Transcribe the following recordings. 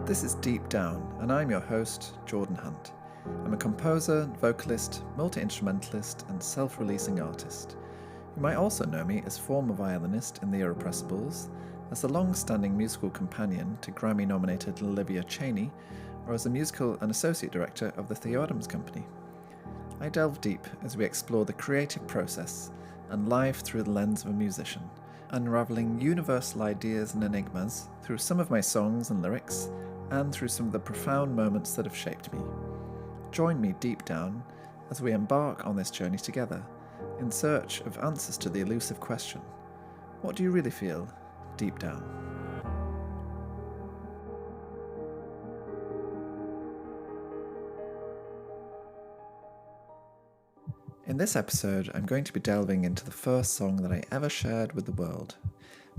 This is Deep Down, and I'm your host, Jordan Hunt. I'm a composer, vocalist, multi-instrumentalist, and self-releasing artist. You might also know me as former violinist in The Irrepressibles, as the long-standing musical companion to Grammy-nominated Olivia Chaney, or as a musical and associate director of the Theo Adams Company. I delve deep as we explore the creative process and life through the lens of a musician, unraveling universal ideas and enigmas through some of my songs and lyrics, and through some of the profound moments that have shaped me. Join me deep down as we embark on this journey together, in search of answers to the elusive question, what do you really feel deep down? In this episode, I'm going to be delving into the first song that I ever shared with the world,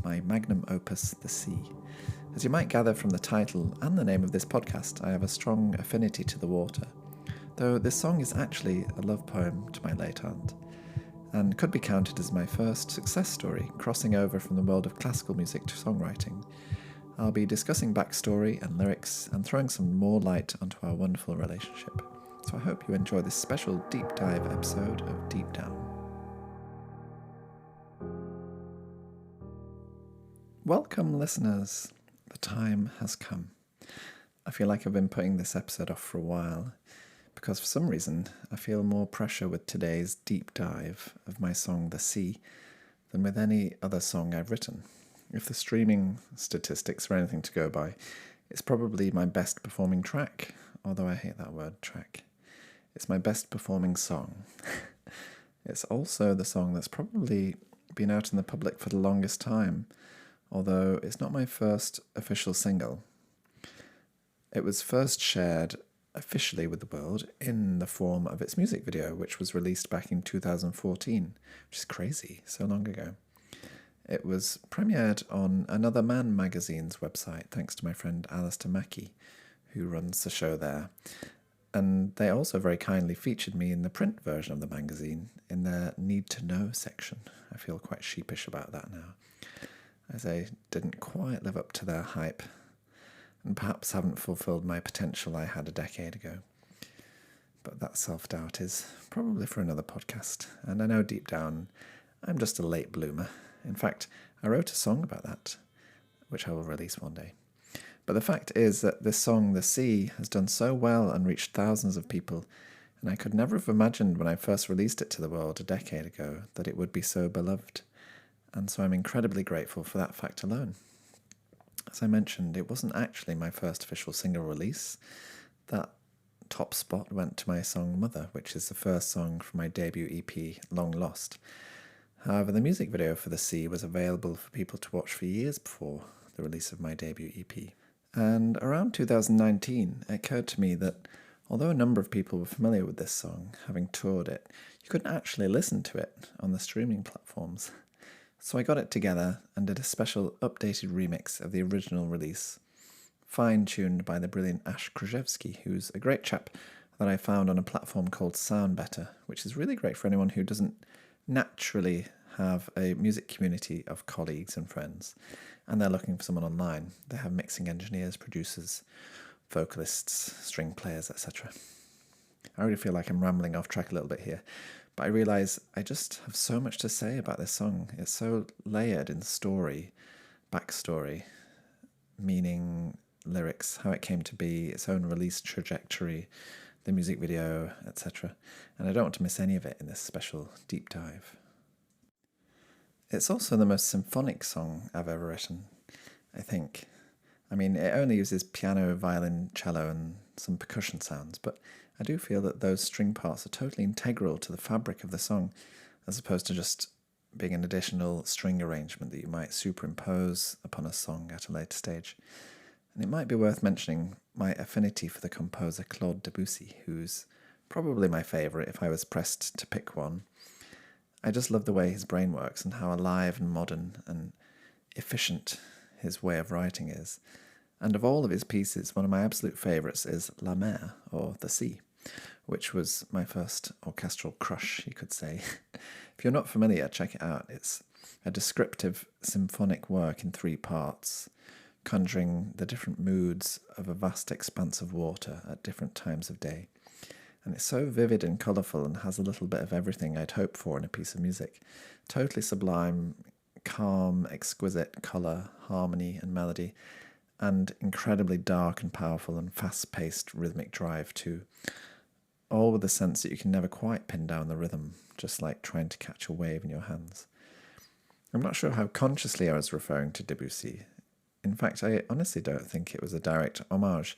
my magnum opus, The Sea. As you might gather from the title and the name of this podcast, I have a strong affinity to the water, though this song is actually a love poem to my late aunt, and could be counted as my first success story, crossing over from the world of classical music to songwriting. I'll be discussing backstory and lyrics, and throwing some more light onto our wonderful relationship. So I hope you enjoy this special deep dive episode of Deep Down. Welcome, listeners. The time has come. I feel like I've been putting this episode off for a while because for some reason I feel more pressure with today's deep dive of my song The Sea than with any other song I've written. If the streaming statistics are anything to go by, it's probably my best performing track, although I hate that word, track. It's my best performing song. It's also the song that's probably been out in the public for the longest time, although it's not my first official single. It was first shared officially with the world in the form of its music video, which was released back in 2014, which is crazy, so long ago. It was premiered on Another Man magazine's website, thanks to my friend Alistair Mackey, who runs the show there. And they also very kindly featured me in the print version of the magazine in their Need to Know section. I feel quite sheepish about that now, as I didn't quite live up to their hype, and perhaps haven't fulfilled my potential I had a decade ago. But that self-doubt is probably for another podcast, and I know deep down I'm just a late bloomer. In fact, I wrote a song about that, which I will release one day. But the fact is that this song, The Sea, has done so well and reached thousands of people, and I could never have imagined when I first released it to the world a decade ago that it would be so beloved. And so I'm incredibly grateful for that fact alone. As I mentioned, it wasn't actually my first official single release. That top spot went to my song Mother, which is the first song from my debut EP, Long Lost. However, the music video for The Sea was available for people to watch for years before the release of my debut EP. And around 2019, it occurred to me that although a number of people were familiar with this song, having toured it, you couldn't actually listen to it on the streaming platforms. So I got it together and did a special updated remix of the original release, fine-tuned by the brilliant Ash Krzyzewski, who's a great chap that I found on a platform called SoundBetter, which is really great for anyone who doesn't naturally have a music community of colleagues and friends, and they're looking for someone online. They have mixing engineers, producers, vocalists, string players, etc. I already feel like I'm rambling off track a little bit here, but I realise I just have so much to say about this song. It's so layered in story, backstory, meaning, lyrics, how it came to be, its own release trajectory, the music video, etc. And I don't want to miss any of it in this special deep dive. It's also the most symphonic song I've ever written, I think. I mean, it only uses piano, violin, cello, and some percussion sounds, but I do feel that those string parts are totally integral to the fabric of the song, as opposed to just being an additional string arrangement that you might superimpose upon a song at a later stage. And it might be worth mentioning my affinity for the composer Claude Debussy, who's probably my favourite if I was pressed to pick one. I just love the way his brain works and how alive and modern and efficient his way of writing is. And of all of his pieces, one of my absolute favourites is La Mer, or The Sea, which was my first orchestral crush, you could say. If you're not familiar, check it out. It's a descriptive symphonic work in 3 parts, conjuring the different moods of a vast expanse of water at different times of day. And it's so vivid and colourful and has a little bit of everything I'd hope for in a piece of music. Totally sublime, calm, exquisite colour, harmony and melody, and incredibly dark and powerful and fast-paced rhythmic drive too. All with the sense that you can never quite pin down the rhythm, just like trying to catch a wave in your hands. I'm not sure how consciously I was referring to Debussy. In fact, I honestly don't think it was a direct homage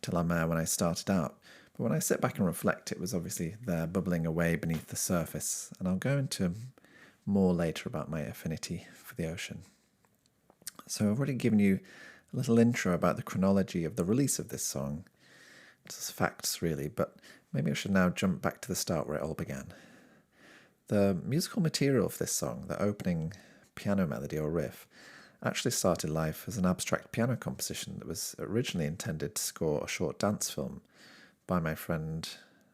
to La Mer when I started out, but when I sit back and reflect, it was obviously there bubbling away beneath the surface, and I'll go into more later about my affinity for the ocean. So I've already given you a little intro about the chronology of the release of this song. Just facts, really, but maybe I should now jump back to the start where it all began. The musical material for this song, the opening piano melody or riff, actually started life as an abstract piano composition that was originally intended to score a short dance film by my friend,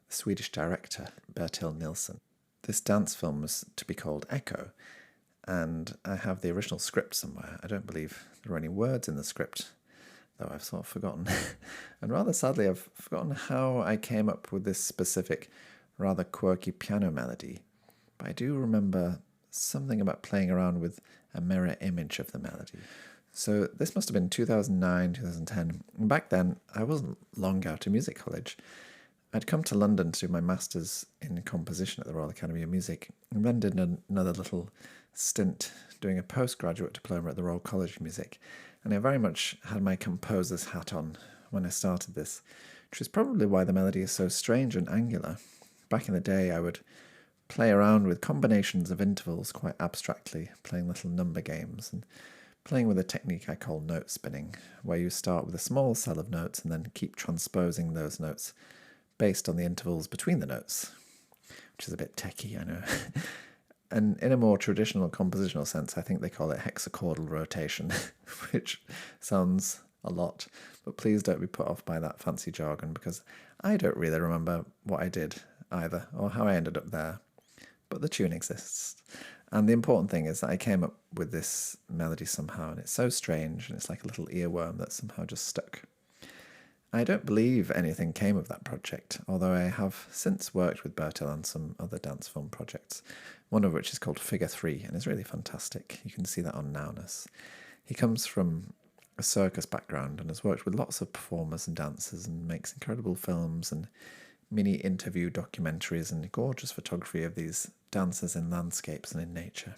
the Swedish director Bertil Nilsson. This dance film was to be called Echo, and I have the original script somewhere. I don't believe there are any words in the script, though I've sort of forgotten. And rather sadly, I've forgotten how I came up with this specific, rather quirky piano melody. But I do remember something about playing around with a mirror image of the melody. So this must have been 2009, 2010. And back then, I wasn't long out of music college. I'd come to London to do my master's in composition at the Royal Academy of Music, and then did another little stint doing a postgraduate diploma at the Royal College of Music. And I very much had my composer's hat on when I started this, which is probably why the melody is so strange and angular. Back in the day, I would play around with combinations of intervals quite abstractly, playing little number games, and playing with a technique I call note spinning, where you start with a small cell of notes and then keep transposing those notes based on the intervals between the notes, which is a bit techie, I know. And in a more traditional compositional sense, I think they call it hexachordal rotation, which sounds a lot, but please don't be put off by that fancy jargon, because I don't really remember what I did either, or how I ended up there. But the tune exists. And the important thing is that I came up with this melody somehow, and it's so strange, and it's like a little earworm that somehow just stuck. I don't believe anything came of that project, although I have since worked with Bertil on some other dance film projects, one of which is called Figure 3, and is really fantastic. You can see that on Nowness. He comes from a circus background and has worked with lots of performers and dancers and makes incredible films and mini interview documentaries and gorgeous photography of these dancers in landscapes and in nature.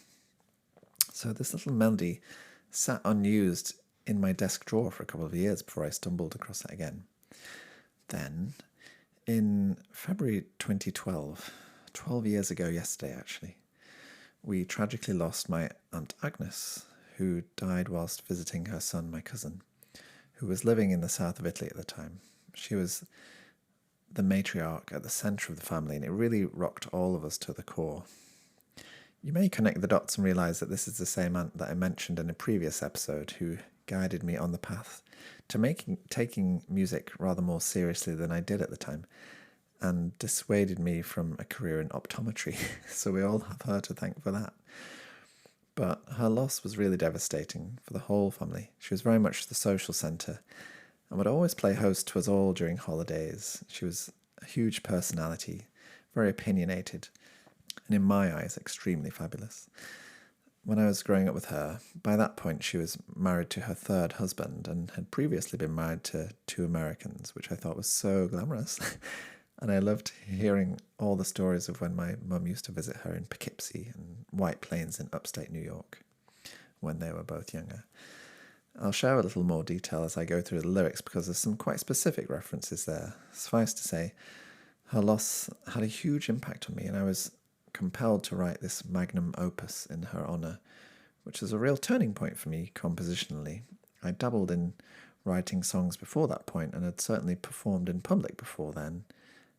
So this little melody sat unused in my desk drawer for a couple of years before I stumbled across it again. Then, in February 2012, 12 years ago yesterday actually, we tragically lost my Aunt Agnes, who died whilst visiting her son, my cousin, who was living in the south of Italy at the time. She was the matriarch at the centre of the family, and it really rocked all of us to the core. You may connect the dots and realise that this is the same aunt that I mentioned in a previous episode who guided me on the path to taking music rather more seriously than I did at the time, and dissuaded me from a career in optometry. So we all have her to thank for that. But her loss was really devastating for the whole family. She was very much the social centre and would always play host to us all during holidays. She was a huge personality, very opinionated, and in my eyes, extremely fabulous. When I was growing up with her, by that point she was married to her third husband and had previously been married to 2 Americans, which I thought was so glamorous. And I loved hearing all the stories of when my mum used to visit her in Poughkeepsie and White Plains in upstate New York when they were both younger. I'll share a little more detail as I go through the lyrics because there's some quite specific references there. Suffice to say, her loss had a huge impact on me, and I was compelled to write this magnum opus in her honour, which was a real turning point for me compositionally. I dabbled in writing songs before that point and had certainly performed in public before then,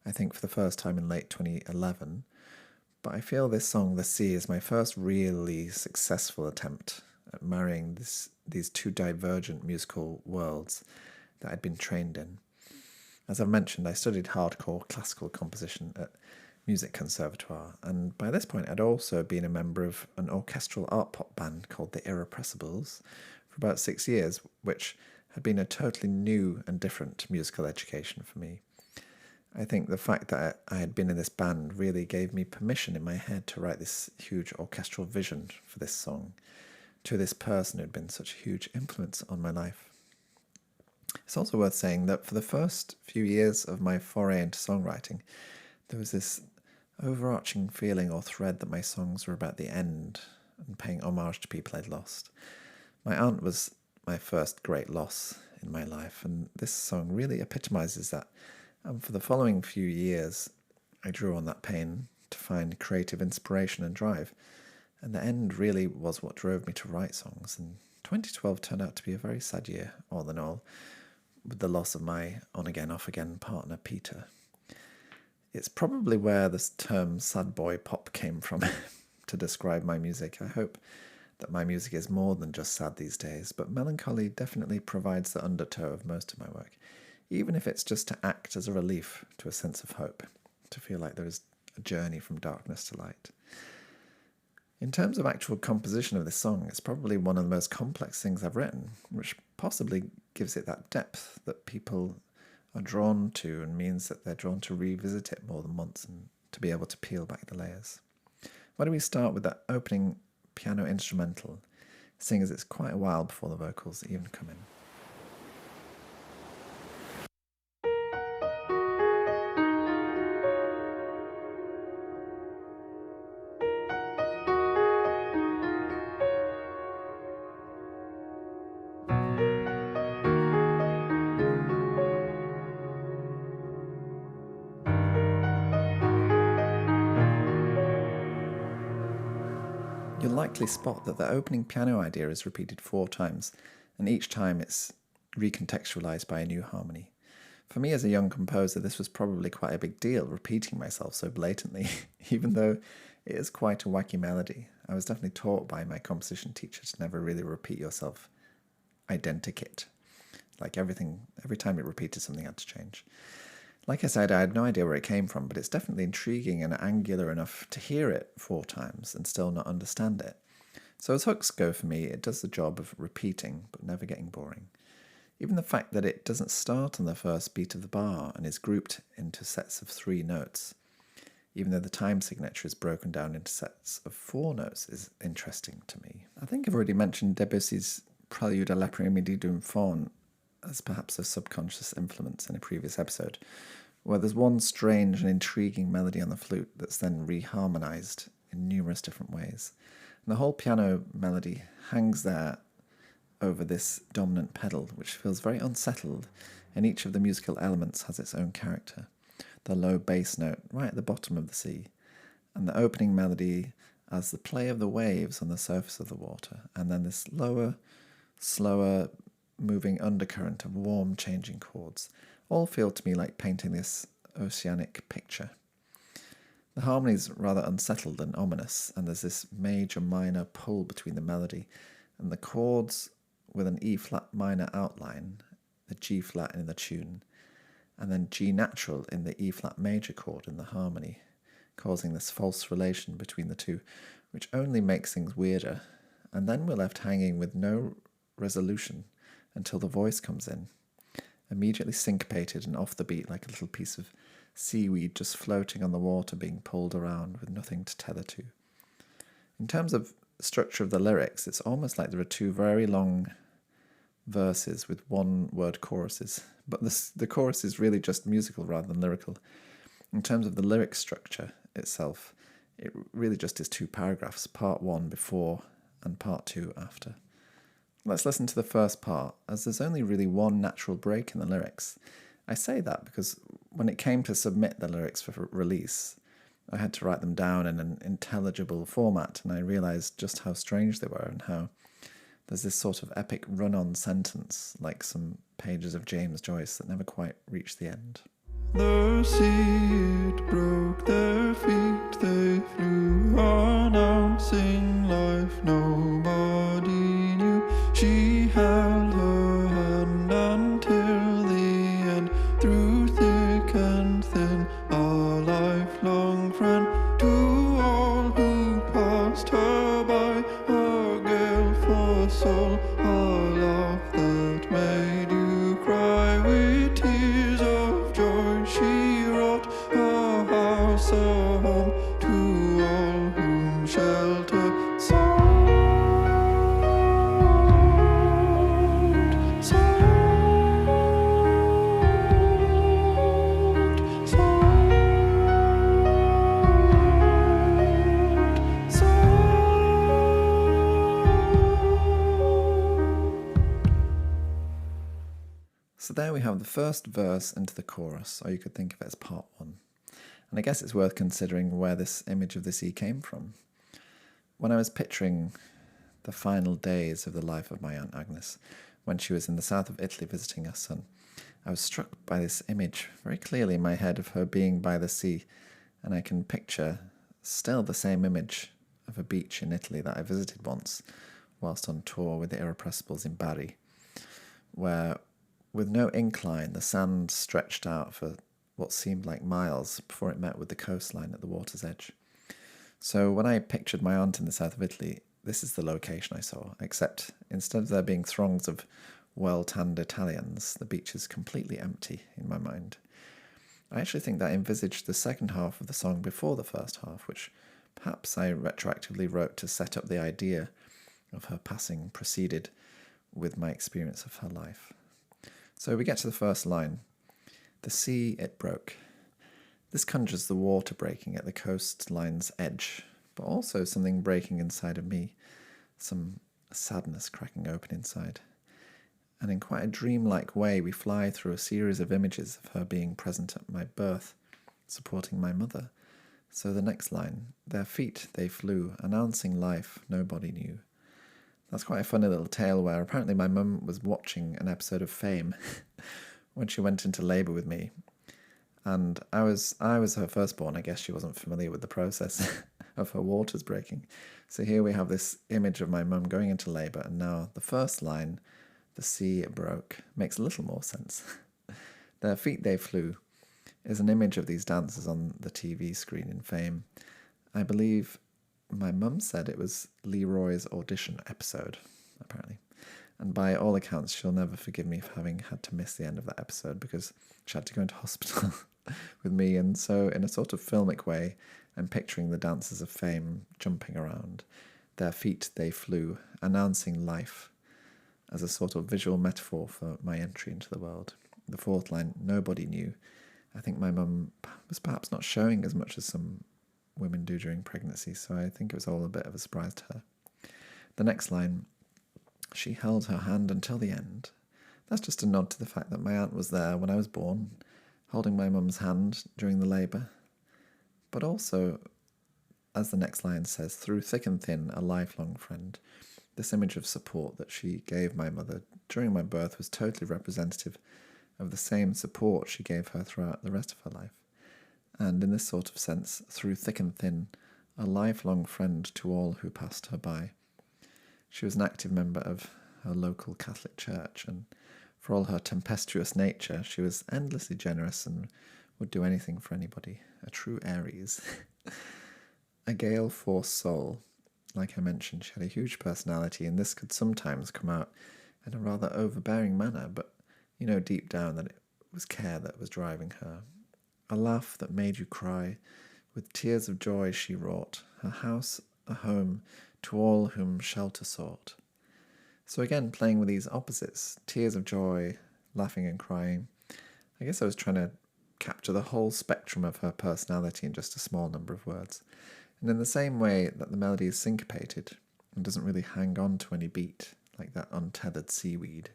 I think for the first time in late 2011, but I feel this song, The Sea, is my first really successful attempt at marrying these two divergent musical worlds that I'd been trained in. As I've mentioned, I studied hardcore classical composition at Music Conservatoire, and by this point I'd also been a member of an orchestral art pop band called the Irrepressibles for about 6 years, which had been a totally new and different musical education for me. I think the fact that I had been in this band really gave me permission in my head to write this huge orchestral vision for this song to this person who'd been such a huge influence on my life. It's also worth saying that for the first few years of my foray into songwriting, there was this overarching feeling or thread that my songs were about the end and paying homage to people I'd lost. My aunt was my first great loss in my life, and this song really epitomizes that. And for the following few years, I drew on that pain to find creative inspiration and drive. And the end really was what drove me to write songs. And 2012 turned out to be a very sad year, all in all, with the loss of my on-again, off-again partner, Peter. It's probably where this term sad boy pop came from to describe my music. I hope that my music is more than just sad these days, but melancholy definitely provides the undertow of most of my work, even if it's just to act as a relief to a sense of hope, to feel like there is a journey from darkness to light. In terms of actual composition of this song, it's probably one of the most complex things I've written, which possibly gives it that depth that people are drawn to and means that they're drawn to revisit it more than once and to be able to peel back the layers. Why don't we start with that opening piano instrumental, seeing as it's quite a while before the vocals even come in. You'll likely spot that the opening piano idea is repeated 4 times, and each time it's recontextualized by a new harmony. For me as a young composer, this was probably quite a big deal, repeating myself so blatantly, even though it is quite a wacky melody. I was definitely taught by my composition teacher to never really repeat yourself identikit. Like every time it repeated, something had to change. Like I said, I had no idea where it came from, but it's definitely intriguing and angular enough to hear it 4 times and still not understand it. So as hooks go for me, it does the job of repeating, but never getting boring. Even the fact that it doesn't start on the first beat of the bar and is grouped into sets of 3 notes, even though the time signature is broken down into sets of 4 notes, is interesting to me. I think I've already mentioned Debussy's Prélude à l'après-midi d'un faune as perhaps a subconscious influence in a previous episode, where there's one strange and intriguing melody on the flute that's then reharmonized in numerous different ways. And the whole piano melody hangs there over this dominant pedal, which feels very unsettled, and each of the musical elements has its own character. The low bass note right at the bottom of the C, and the opening melody as the play of the waves on the surface of the water, and then this lower, slower, moving undercurrent of warm changing chords, all feel to me like painting this oceanic picture. The harmony is rather unsettled and ominous, and there's this major-minor pull between the melody and the chords with an E-flat minor outline, the G-flat in the tune, and then G natural in the E-flat major chord in the harmony, causing this false relation between the two, which only makes things weirder. And then we're left hanging with no resolution until the voice comes in, immediately syncopated and off the beat like a little piece of seaweed just floating on the water being pulled around with nothing to tether to. In terms of structure of the lyrics, it's almost like there are 2 very long verses with 1-word choruses, but the chorus is really just musical rather than lyrical. In terms of the lyric structure itself, it really just is 2 paragraphs, part 1 before and part 2 after. Let's listen to the first part, as there's only really 1 natural break in the lyrics. I say that because when it came to submit the lyrics for release, I had to write them down in an intelligible format, and I realised just how strange they were and how there's this sort of epic run-on sentence, like some pages of James Joyce, that never quite reach the end. The sea, it broke their feet, they flew announcing life nobody knew. She held her hand until the end, through thick and thin, a lifelong friend to all who passed her by, a gale for soul, a So there we have the first verse into the chorus, or you could think of it as part one. And I guess it's worth considering where this image of the sea came from. When I was picturing the final days of the life of my Aunt Agnes, when she was in the south of Italy visiting her son, I was struck by this image very clearly in my head of her being by the sea, and I can picture still the same image of a beach in Italy that I visited once whilst on tour with the Irrepressibles in Bari, where with no incline the sand stretched out for what seemed like miles before it met with the coastline at the water's edge. So when I pictured my aunt in the south of Italy, this is the location I saw, except instead of there being throngs of well-tanned Italians, the beach is completely empty in my mind. I actually think that I envisaged the second half of the song before the first half, which perhaps I retroactively wrote to set up the idea of her passing preceded with my experience of her life. So we get to the first line. The sea, it broke. This conjures the water breaking at the coastline's edge, but also something breaking inside of me, some sadness cracking open inside. And in quite a dreamlike way, we fly through a series of images of her being present at my birth, supporting my mother. So the next line, their feet they flew, announcing life nobody knew. That's quite a funny little tale where apparently my mum was watching an episode of Fame when she went into labour with me. And I was her firstborn. I guess she wasn't familiar with the process of her waters breaking. So here we have this image of my mum going into labour, and now the first line, the sea it broke, makes a little more sense. Their feet they flew is an image of these dancers on the TV screen in Fame. I believe my mum said it was Leroy's audition episode, apparently. And by all accounts, she'll never forgive me for having had to miss the end of that episode because she had to go into hospital with me. And so in a sort of filmic way, I'm picturing the dancers of Fame jumping around. Their feet they flew, announcing life as a sort of visual metaphor for my entry into the world. The fourth line, nobody knew. I think my mum was perhaps not showing as much as some women do during pregnancy, so I think it was all a bit of a surprise to her. The next line, she held her hand until the end. That's just a nod to the fact that my aunt was there when I was born, holding my mum's hand during the labour. But also, as the next line says, through thick and thin, a lifelong friend. This image of support that she gave my mother during my birth was totally representative of the same support she gave her throughout the rest of her life. And in this sort of sense, through thick and thin, a lifelong friend to all who passed her by. She was an active member of her local Catholic church, and for all her tempestuous nature, she was endlessly generous and would do anything for anybody. A true Aries. A gale-force soul. Like I mentioned, she had a huge personality, and this could sometimes come out in a rather overbearing manner, but you know deep down that it was care that was driving her. A laugh that made you cry, with tears of joy she wrought, her house a home to all whom shelter sought. So again, playing with these opposites, tears of joy, laughing and crying. I guess I was trying to capture the whole spectrum of her personality in just a small number of words. And in the same way that the melody is syncopated and doesn't really hang on to any beat, like that untethered seaweed,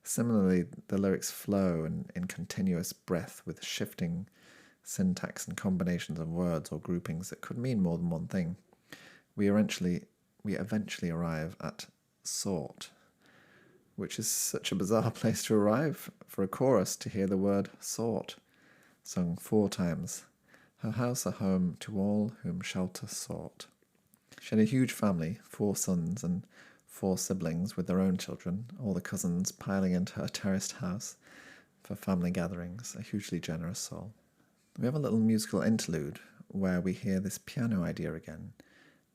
similarly, the lyrics flow in continuous breath with shifting syntax and combinations of words or groupings that could mean more than one thing. We eventually arrive at sought, which is such a bizarre place to arrive for a chorus to hear the word sought sung 4 times. Her house a home to all whom shelter sought. She had a huge family, 4 sons and 4 siblings with their own children, all the cousins piling into her terraced house for family gatherings, a hugely generous soul. We have a little musical interlude where we hear this piano idea again.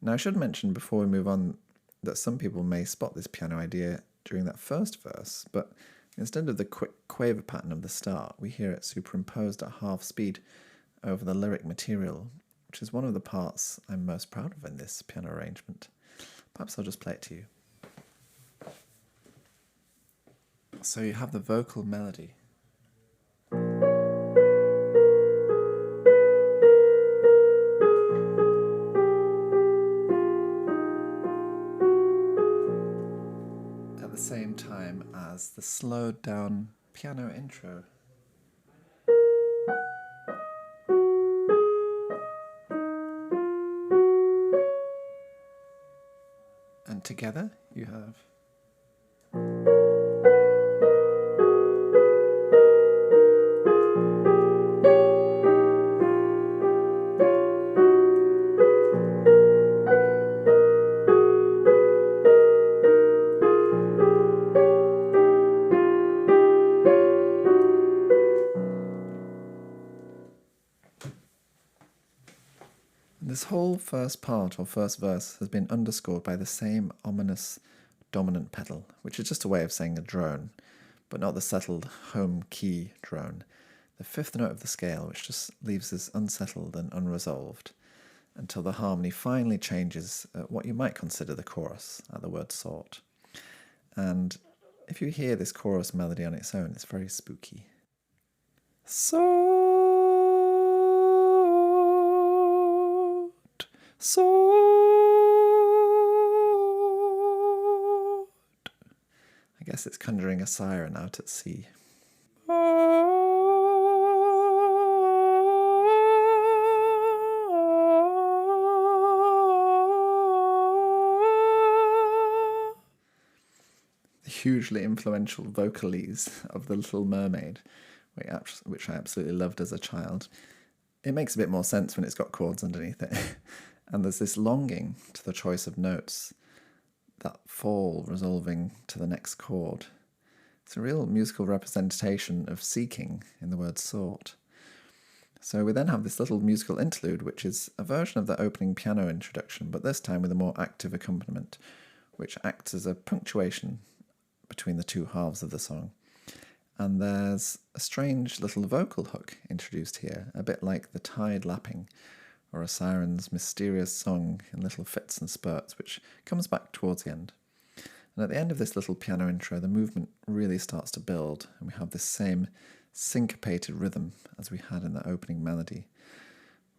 Now I should mention before we move on that some people may spot this piano idea during that first verse, but instead of the quick quaver pattern of the start, we hear it superimposed at half speed over the lyric material, which is one of the parts I'm most proud of in this piano arrangement. Perhaps I'll just play it to you. So you have the vocal melody. At the same time as the slowed down piano intro. And together you have. This whole first part or first verse has been underscored by the same ominous dominant pedal, which is just a way of saying a drone, but not the settled home key drone. The fifth note of the scale, which just leaves us unsettled and unresolved until the harmony finally changes at what you might consider the chorus, at the word sort. And if you hear this chorus melody on its own, it's very spooky. Sort. I guess it's conjuring a siren out at sea. The hugely influential vocalese of The Little Mermaid, which I absolutely loved as a child. It makes a bit more sense when it's got chords underneath it. And there's this longing to the choice of notes, that fall resolving to the next chord. It's a real musical representation of seeking in the word sort. So we then have this little musical interlude, which is a version of the opening piano introduction, but this time with a more active accompaniment, which acts as a punctuation between the two halves of the song. And there's a strange little vocal hook introduced here, a bit like the tide lapping, or a siren's mysterious song in little fits and spurts, which comes back towards the end. And at the end of this little piano intro, the movement really starts to build, and we have this same syncopated rhythm as we had in the opening melody,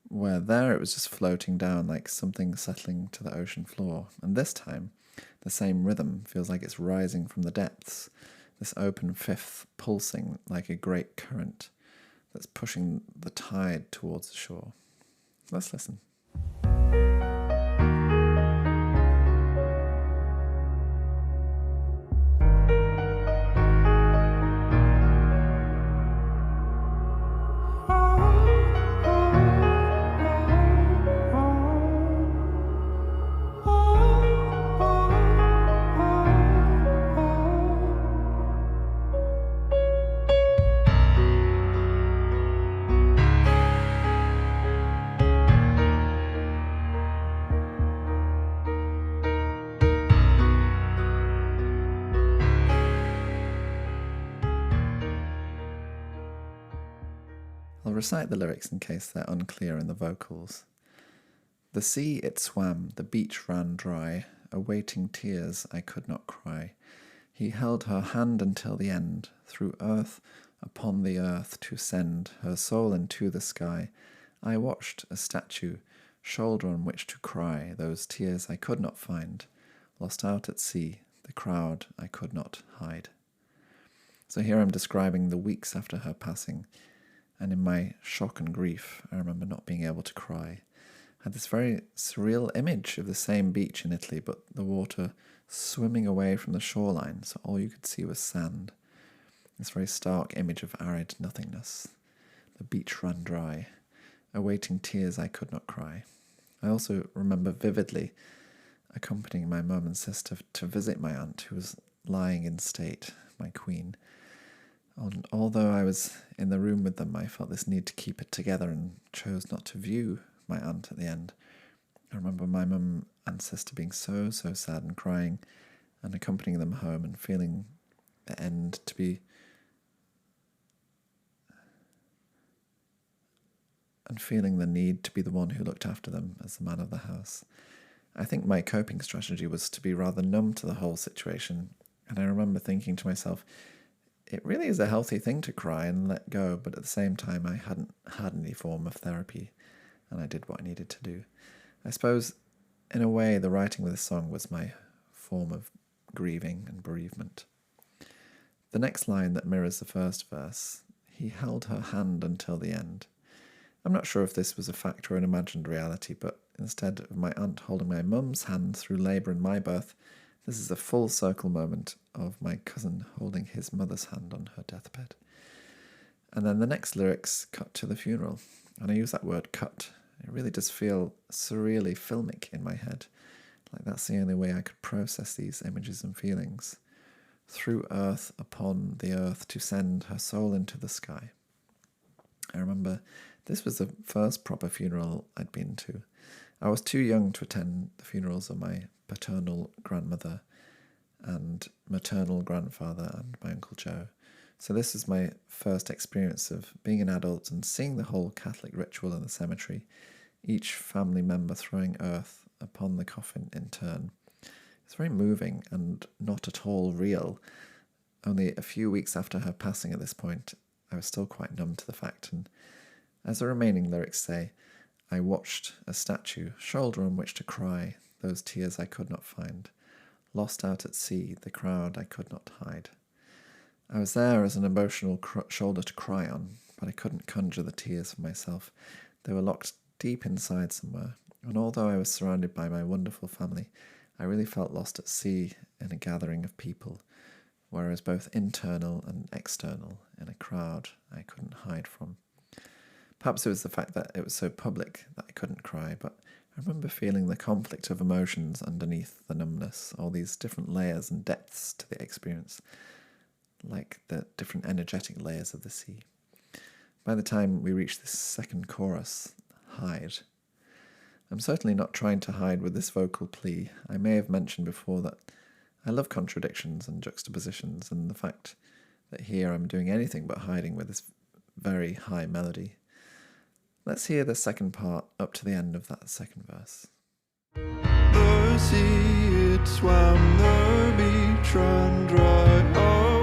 where there it was just floating down like something settling to the ocean floor. And this time, the same rhythm feels like it's rising from the depths, this open fifth pulsing like a great current that's pushing the tide towards the shore. Let's listen. I'll recite the lyrics in case they're unclear in the vocals. The sea it swam, the beach ran dry, awaiting tears I could not cry. He held her hand until the end, through earth upon the earth to send her soul into the sky. I watched a statue, shoulder on which to cry, those tears I could not find, lost out at sea, the crowd I could not hide. So here I'm describing the weeks after her passing, and in my shock and grief, I remember not being able to cry. I had this very surreal image of the same beach in Italy, but the water swimming away from the shoreline, so all you could see was sand. This very stark image of arid nothingness. The beach ran dry, awaiting tears I could not cry. I also remember vividly accompanying my mum and sister to visit my aunt, who was lying in state, my queen. And although I was in the room with them, I felt this need to keep it together and chose not to view my aunt at the end. I remember my mum and sister being so sad and crying, and accompanying them home and feeling the end to be... and feeling the need to be the one who looked after them as the man of the house. I think my coping strategy was to be rather numb to the whole situation, and I remember thinking to myself, it really is a healthy thing to cry and let go, but at the same time I hadn't had any form of therapy, and I did what I needed to do. I suppose, in a way, the writing of this song was my form of grieving and bereavement. The next line that mirrors the first verse, he held her hand until the end. I'm not sure if this was a fact or an imagined reality, but instead of my aunt holding my mum's hand through labour and my birth, this is a full circle moment of my cousin holding his mother's hand on her deathbed. And then the next lyrics cut to the funeral. And I use that word cut. It really does feel surreally filmic in my head. Like that's the only way I could process these images and feelings. Through earth upon the earth to send her soul into the sky. I remember this was the first proper funeral I'd been to. I was too young to attend the funerals of my paternal grandmother and maternal grandfather and my Uncle Joe. So this is my first experience of being an adult and seeing the whole Catholic ritual in the cemetery, each family member throwing earth upon the coffin in turn. It's very moving and not at all real. Only a few weeks after her passing at this point, I was still quite numb to the fact, and as the remaining lyrics say, I watched a statue, shoulder on which to cry, those tears I could not find. Lost out at sea, the crowd I could not hide. I was there as an emotional shoulder to cry on, but I couldn't conjure the tears for myself. They were locked deep inside somewhere, and although I was surrounded by my wonderful family, I really felt lost at sea in a gathering of people, whereas both internal and external in a crowd I couldn't hide from. Perhaps it was the fact that it was so public that I couldn't cry, but I remember feeling the conflict of emotions underneath the numbness, all these different layers and depths to the experience, like the different energetic layers of the sea. By the time we reached this second chorus, hide. I'm certainly not trying to hide with this vocal plea. I may have mentioned before that I love contradictions and juxtapositions, and the fact that here I'm doing anything but hiding with this very high melody. Let's hear the second part up to the end of that second verse. The sea, it swam the beach, ran dry,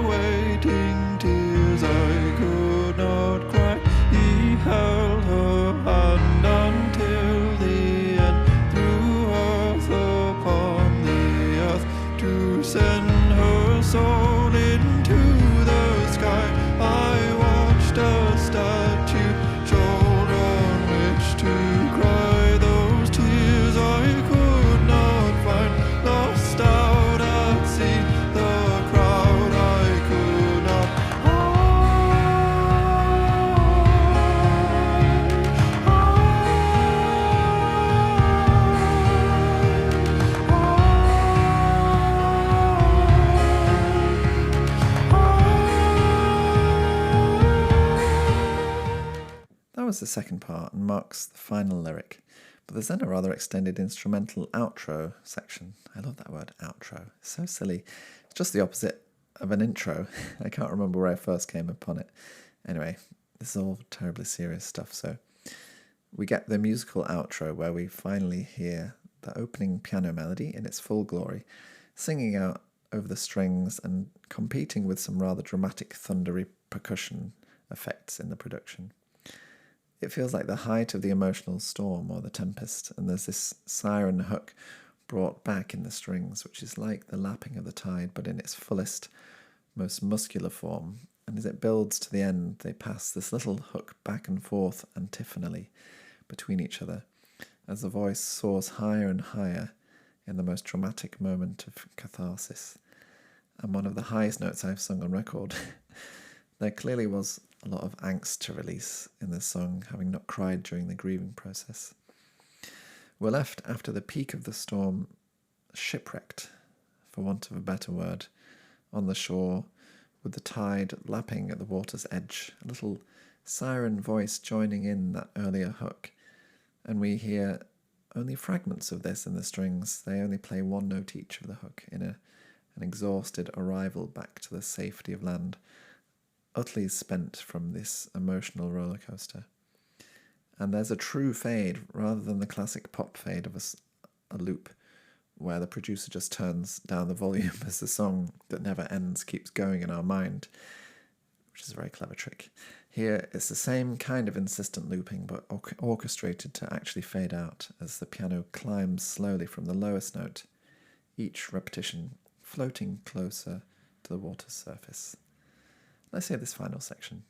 awaiting tears I could not cry. He held her hand until the end, threw earth upon the earth to send her soul into the sky. I watched a statue, shoulder on which to cry, those tears I could not find. Lost out at sea, the crowd I could not hide. That was the second part and marks the final lyric, but there's then a rather extended instrumental outro section. I love that word, outro. It's so silly. It's just the opposite of an intro. I can't remember where I first came upon it. Anyway, this is all terribly serious stuff, so we get the musical outro where we finally hear the opening piano melody in its full glory, singing out over the strings and competing with some rather dramatic thundery percussion effects in the production. It feels like the height of the emotional storm or the tempest, and there's this siren hook brought back in the strings, which is like the lapping of the tide, but in its fullest, most muscular form. And as it builds to the end, they pass this little hook back and forth antiphonally between each other, as the voice soars higher and higher in the most dramatic moment of catharsis. And one of the highest notes I've sung on record. There clearly was a lot of angst to release in this song, having not cried during the grieving process. We're left after the peak of the storm, shipwrecked, for want of a better word, on the shore, with the tide lapping at the water's edge, a little siren voice joining in that earlier hook, and we hear only fragments of this in the strings. They only play one note each of the hook in an exhausted arrival back to the safety of land, utterly spent from this emotional roller coaster. And there's a true fade rather than the classic pop fade of a loop where the producer just turns down the volume as the song that never ends keeps going in our mind, which is a very clever trick. Here it's the same kind of insistent looping but orchestrated to actually fade out as the piano climbs slowly from the lowest note, each repetition floating closer to the water's surface. let's hear this final section.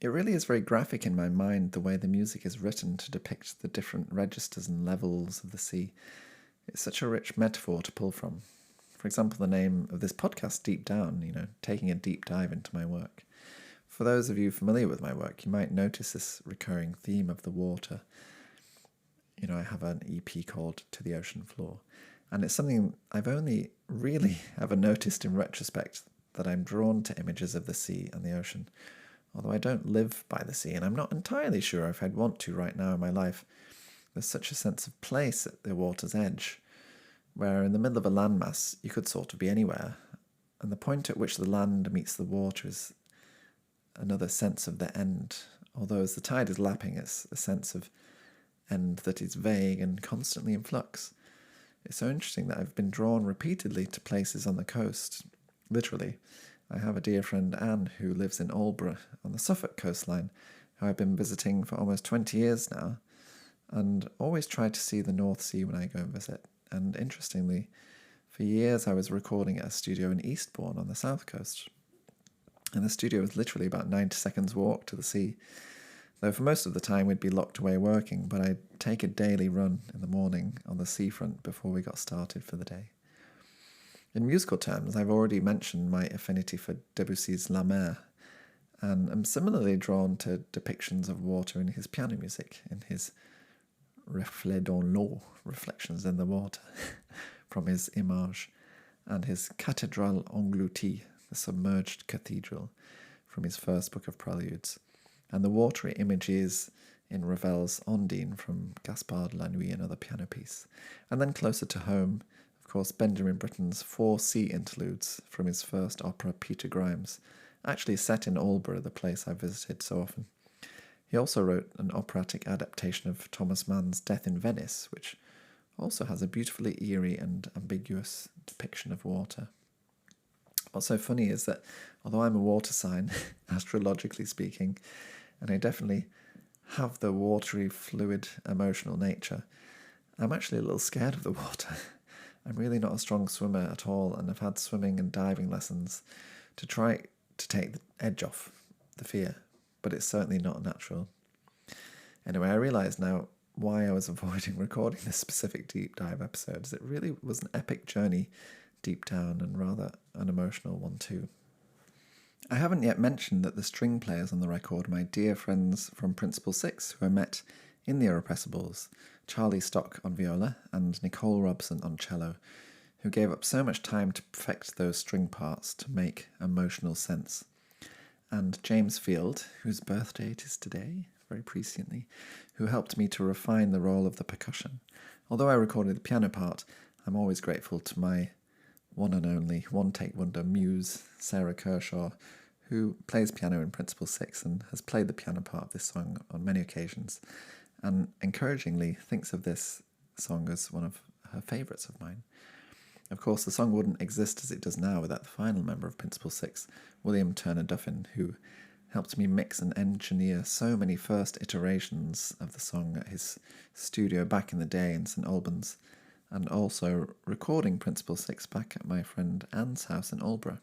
It really is very graphic in my mind, the way the music is written to depict the different registers and levels of the sea. It's such a rich metaphor to pull from. For example, the name of this podcast, Deep Down, taking a deep dive into my work. For those of you familiar with my work, you might notice this recurring theme of the water. I have an EP called To the Ocean Floor, and it's something I've only really ever noticed in retrospect, that I'm drawn to images of the sea and the ocean. Although I don't live by the sea, and I'm not entirely sure if I'd want to right now in my life, there's such a sense of place at the water's edge, where in the middle of a landmass you could sort of be anywhere, and the point at which the land meets the water is another sense of the end, although as the tide is lapping, it's a sense of end that is vague and constantly in flux. It's so interesting that I've been drawn repeatedly to places on the coast, literally. I have a dear friend, Anne, who lives in Aldeburgh on the Suffolk coastline, who I've been visiting for almost 20 years now, and always try to see the North Sea when I go and visit. And interestingly, for years I was recording at a studio in Eastbourne on the south coast. And the studio was literally about 90 seconds walk to the sea, though for most of the time we'd be locked away working, but I'd take a daily run in the morning on the seafront before we got started for the day. In musical terms, I've already mentioned my affinity for Debussy's La Mer, and am similarly drawn to depictions of water in his piano music, in his Reflets dans l'eau, Reflections in the Water, from his Image, and his Cathédrale engloutie, the submerged cathedral, from his first book of preludes, and the watery images in Ravel's Ondine from Gaspard de la Nuit, another piano piece. And then closer to home, of course, Benjamin Britten's 4 sea interludes from his first opera, Peter Grimes, actually set in Aldeburgh, the place I visited so often. He also wrote an operatic adaptation of Thomas Mann's Death in Venice, which also has a beautifully eerie and ambiguous depiction of water. What's so funny is that although I'm a water sign, astrologically speaking, and I definitely have the watery, fluid, emotional nature, I'm actually a little scared of the water. I'm really not a strong swimmer at all, and I've had swimming and diving lessons to try to take the edge off the fear, but it's certainly not natural. Anyway, I realise now why I was avoiding recording this specific deep dive episode, as it really was an epic journey deep down, and rather an emotional one too. I haven't yet mentioned that the string players on the record are my dear friends from Principle 6, who I met in The Irrepressibles, Charlie Stock on viola and Nicole Robson on cello, who gave up so much time to perfect those string parts to make emotional sense. And James Field, whose birthday it is today, very presciently, who helped me to refine the role of the percussion. Although I recorded the piano part, I'm always grateful to my one and only one-take wonder muse, Sarah Kershaw, who plays piano in Principle 6 and has played the piano part of this song on many occasions, and encouragingly thinks of this song as one of her favourites of mine. Of course, the song wouldn't exist as it does now without the final member of Principle 6, William Turner Duffin, who helped me mix and engineer so many first iterations of the song at his studio back in the day in St Albans, and also recording Principle 6 back at my friend Anne's house in Aldborough.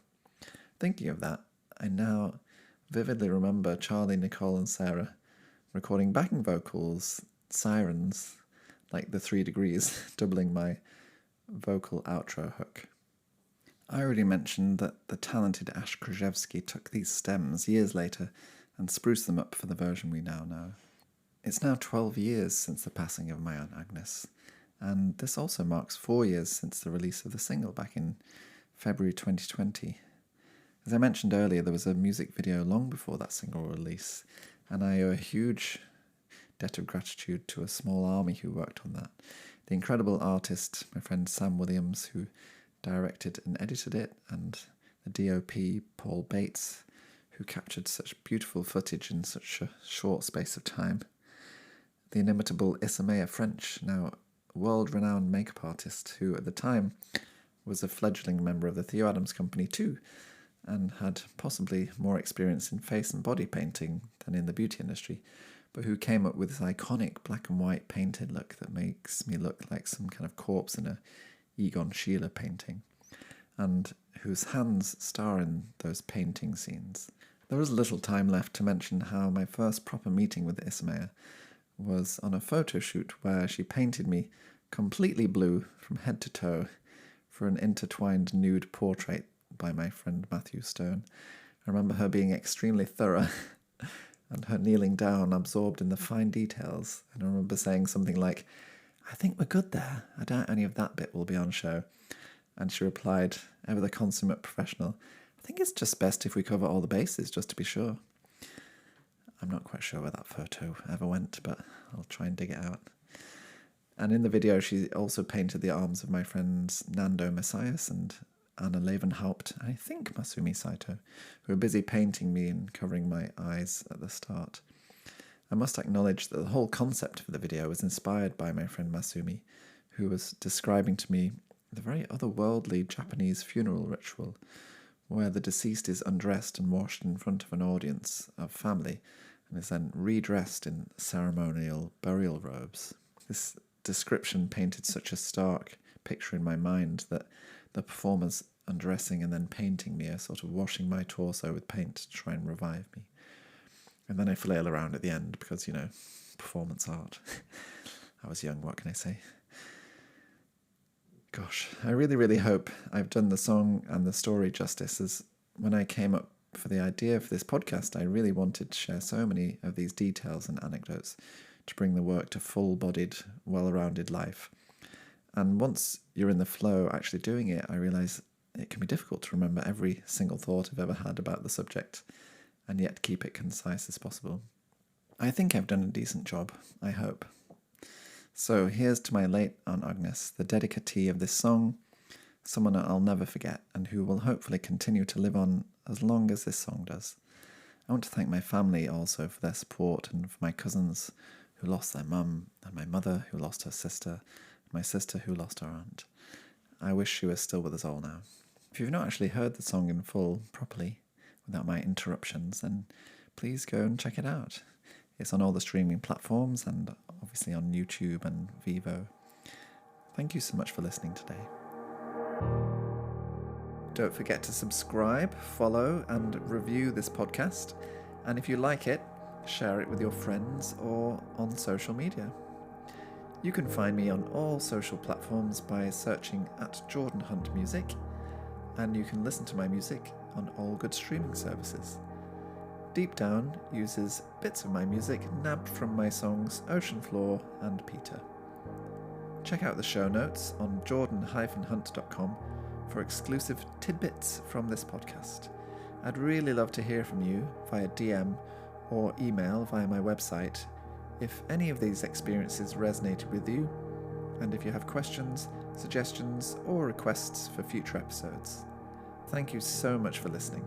Thinking of that, I now vividly remember Charlie, Nicole and Sarah recording backing vocals, sirens, like the 3 degrees, doubling my vocal outro hook. I already mentioned that the talented Ash Krzyzewski took these stems years later and spruced them up for the version we now know. It's now 12 years since the passing of my Aunt Agnes, and this also marks 4 years since the release of the single back in February 2020. As I mentioned earlier, there was a music video long before that single release, and I owe a huge debt of gratitude to a small army who worked on that. The incredible artist, my friend Sam Williams, who directed and edited it, and the DOP, Paul Bates, who captured such beautiful footage in such a short space of time. The inimitable Issamea French, now world-renowned makeup artist, who at the time was a fledgling member of the Theo Adams Company too, and had possibly more experience in face and body painting than in the beauty industry, but who came up with this iconic black and white painted look that makes me look like some kind of corpse in a Egon Schiele painting, and whose hands star in those painting scenes. There was little time left to mention how my first proper meeting with Issamea was on a photo shoot where she painted me completely blue from head to toe for an intertwined nude portrait by my friend Matthew Stone. I remember her being extremely thorough and her kneeling down absorbed in the fine details, and I remember saying something like, "I think we're good there. I doubt any of that bit will be on show." And she replied, ever the consummate professional, "I think it's just best if we cover all the bases, just to be sure." I'm not quite sure where that photo ever went, but I'll try and dig it out. And in the video, she also painted the arms of my friends Nando Messias and Anna Levenhaupt, and I think Masumi Saito, who were busy painting me and covering my eyes at the start. I must acknowledge that the whole concept for the video was inspired by my friend Masumi, who was describing to me the very otherworldly Japanese funeral ritual, where the deceased is undressed and washed in front of an audience of family, and is then redressed in ceremonial burial robes. This description painted such a stark picture in my mind that the performers undressing and then painting me are sort of washing my torso with paint to try and revive me. And then I flail around at the end because, performance art. I was young, what can I say? Gosh, I really, really hope I've done the song and the story justice, as when I came up for the idea for this podcast, I really wanted to share so many of these details and anecdotes to bring the work to full-bodied, well-rounded life. And once you're in the flow actually doing it, I realise it can be difficult to remember every single thought I've ever had about the subject, and yet keep it concise as possible. I think I've done a decent job, I hope. So here's to my late Aunt Agnes, the dedicatee of this song, someone I'll never forget, and who will hopefully continue to live on as long as this song does. I want to thank my family also for their support, and for my cousins who lost their mum, and my mother who lost her sister, my sister who lost her aunt. I wish she was still with us all now. If you've not actually heard the song in full, properly, without my interruptions, then please go and check it out. It's on all the streaming platforms and obviously on YouTube and Vivo. Thank you so much for listening today. Don't forget to subscribe, follow, and review this podcast. And if you like it, share it with your friends or on social media. You can find me on all social platforms by searching at Jordan Hunt Music, and you can listen to my music on all good streaming services. Deep Down uses bits of my music nabbed from my songs Ocean Floor and Peter. Check out the show notes on jordan-hunt.com for exclusive tidbits from this podcast. I'd really love to hear from you via DM or email via my website if any of these experiences resonated with you, and if you have questions, suggestions, or requests for future episodes. Thank you so much for listening.